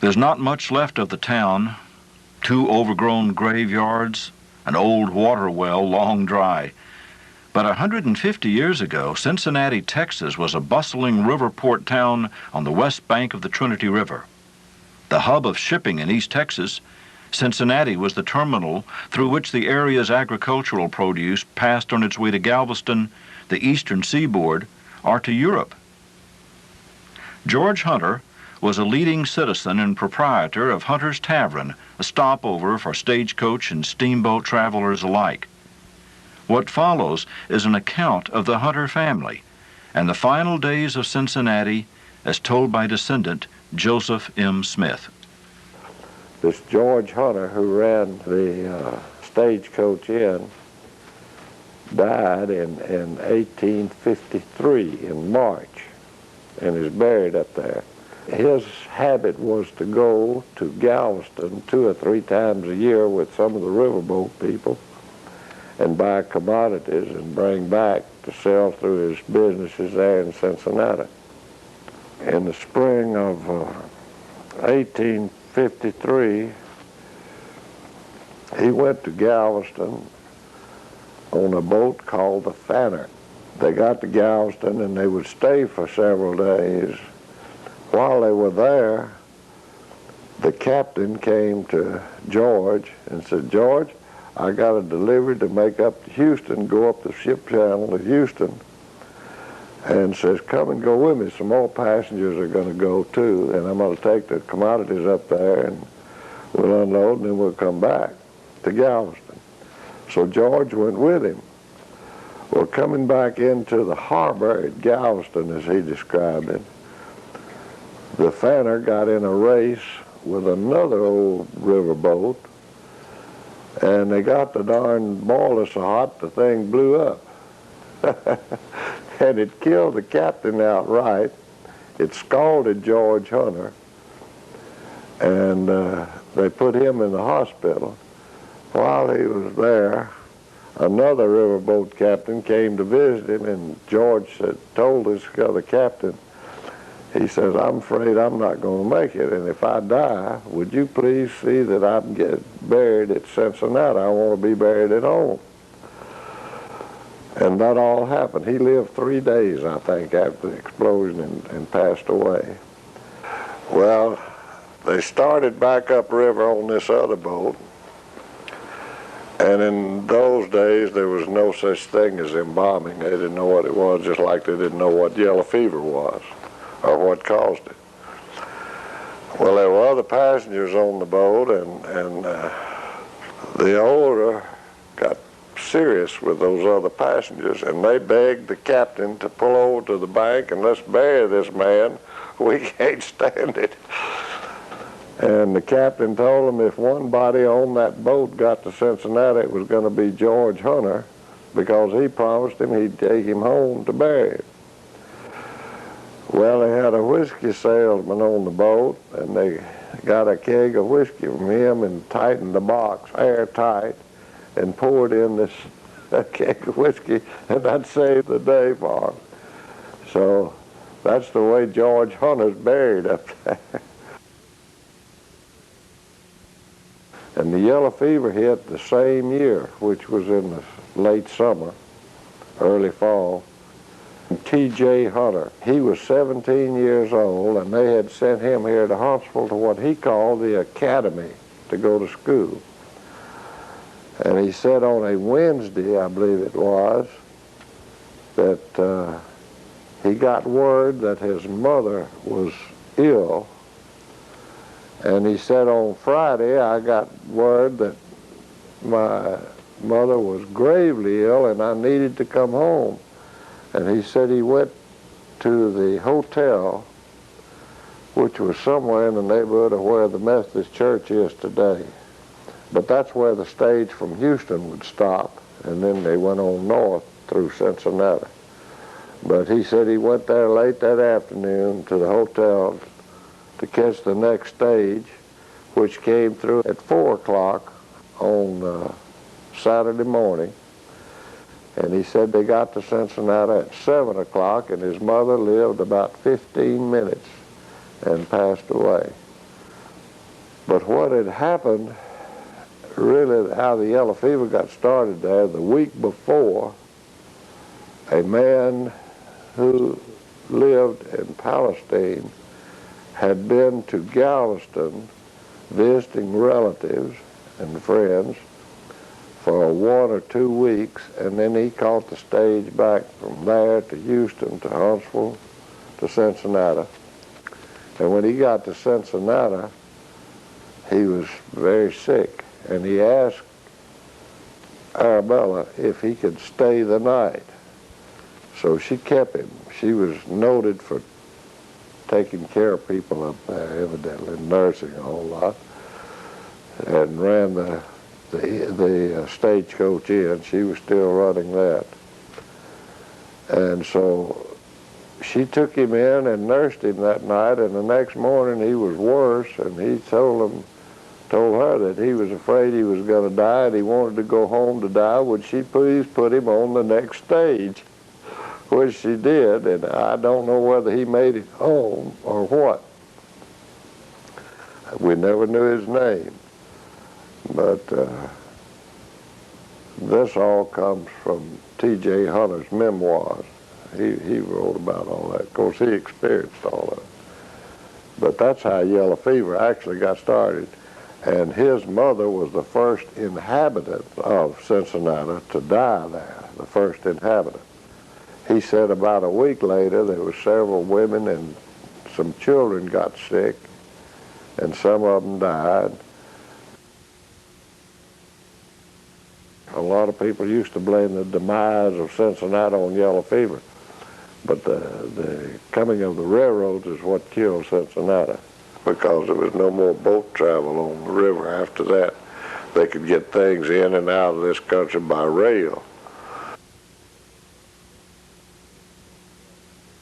There's not much left of the town. 2 overgrown graveyards, an old water well long dry. But 150 years ago, Cincinnati, Texas was a bustling river port town on the west bank of the Trinity River. The hub of shipping in East Texas, Cincinnati was the terminal through which the area's agricultural produce passed on its way to Galveston, the eastern seaboard, or to Europe. George Hunter was a leading citizen and proprietor of Hunter's Tavern, a stopover for stagecoach and steamboat travelers alike. What follows is an account of the Hunter family and the final days of Cincinnati as told by descendant Joseph M. Smith. This George Hunter, who ran the Stagecoach Inn, died in 1853 in March and is buried up there. His habit was to go to Galveston 2 or 3 times a year with some of the riverboat people and buy commodities and bring back to sell through his businesses there in Cincinnati. In the spring of 1853, he went to Galveston on a boat called the Fanner. They got to Galveston and they would stay for several days. While they were there, the captain came to George and said, "George, I got a delivery to make up to Houston, go up the ship channel to Houston." And says, "Come and go with me. Some more passengers are going to go too, and I'm going to take the commodities up there and we'll unload and then we'll come back to Galveston." So George went with him. Well, coming back into the harbor at Galveston, as he described it, the Fanner got in a race with another old riverboat, and they got the darn boiler so hot the thing blew up. And it killed the captain outright. It scalded George Hunter, and they put him in the hospital. While he was there, another riverboat captain came to visit him, and George told this other captain, he says, "I'm afraid I'm not going to make it, and if I die, would you please see that I get buried at Cincinnati? I want to be buried at home." And that all happened. He lived 3 days, I think, after the explosion and passed away. Well, they started back upriver on this other boat, and in those days there was no such thing as embalming. They didn't know what it was, just like they didn't know what yellow fever was or what caused it. Well, there were other passengers on the boat, and the odor got serious with those other passengers, and they begged the captain to pull over to the bank and let's bury this man. We can't stand it. And the captain told them if one body on that boat got to Cincinnati, it was going to be George Hunter, because he promised him he'd take him home to bury him. Well, they had a whiskey salesman on the boat, and they got a keg of whiskey from him and tightened the box airtight and poured in this keg of whiskey, and that saved the day for him. So that's the way George Hunter's buried up there. And the yellow fever hit the same year, which was in the late summer, early fall. T.J. Hunter, he was 17 years old, and they had sent him here to Huntsville to what he called the academy to go to school. And he said on a Wednesday, I believe it was, that he got word that his mother was ill. And he said on Friday, I got word that my mother was gravely ill and I needed to come home. And he said he went to the hotel, which was somewhere in the neighborhood of where the Methodist Church is today. But that's where the stage from Houston would stop, and then they went on north through Cincinnati. But he said he went there late that afternoon to the hotel to catch the next stage, which came through at 4 o'clock on Saturday morning. And he said they got to Cincinnati at 7 o'clock, and his mother lived about 15 minutes and passed away. But what had happened, really how the yellow fever got started there, the week before, a man who lived in Palestine had been to Galveston visiting relatives and friends for 1 or 2 weeks, and then he caught the stage back from there to Houston, to Huntsville, to Cincinnati. And when he got to Cincinnati, he was very sick, and he asked Arabella if he could stay the night. So she kept him. She was noted for taking care of people up there, evidently, nursing a whole lot, and ran the stagecoach in. She was still running that. And so she took him in and nursed him that night, and the next morning he was worse, and he told her that he was afraid he was going to die and he wanted to go home to die. Would she please put him on the next stage? Which she did, and I don't know whether he made it home or what. We never knew his name. But this all comes from T.J. Hunter's memoirs. He wrote about all that. Of course, he experienced all of it. But that's how yellow fever actually got started. And his mother was the first inhabitant of Cincinnati to die there, the first inhabitant. He said about a week later there were several women and some children got sick, and some of them died. A lot of people used to blame the demise of Cincinnati on yellow fever, but the coming of the railroads is what killed Cincinnati, because there was no more boat travel on the river after that. They could get things in and out of this country by rail.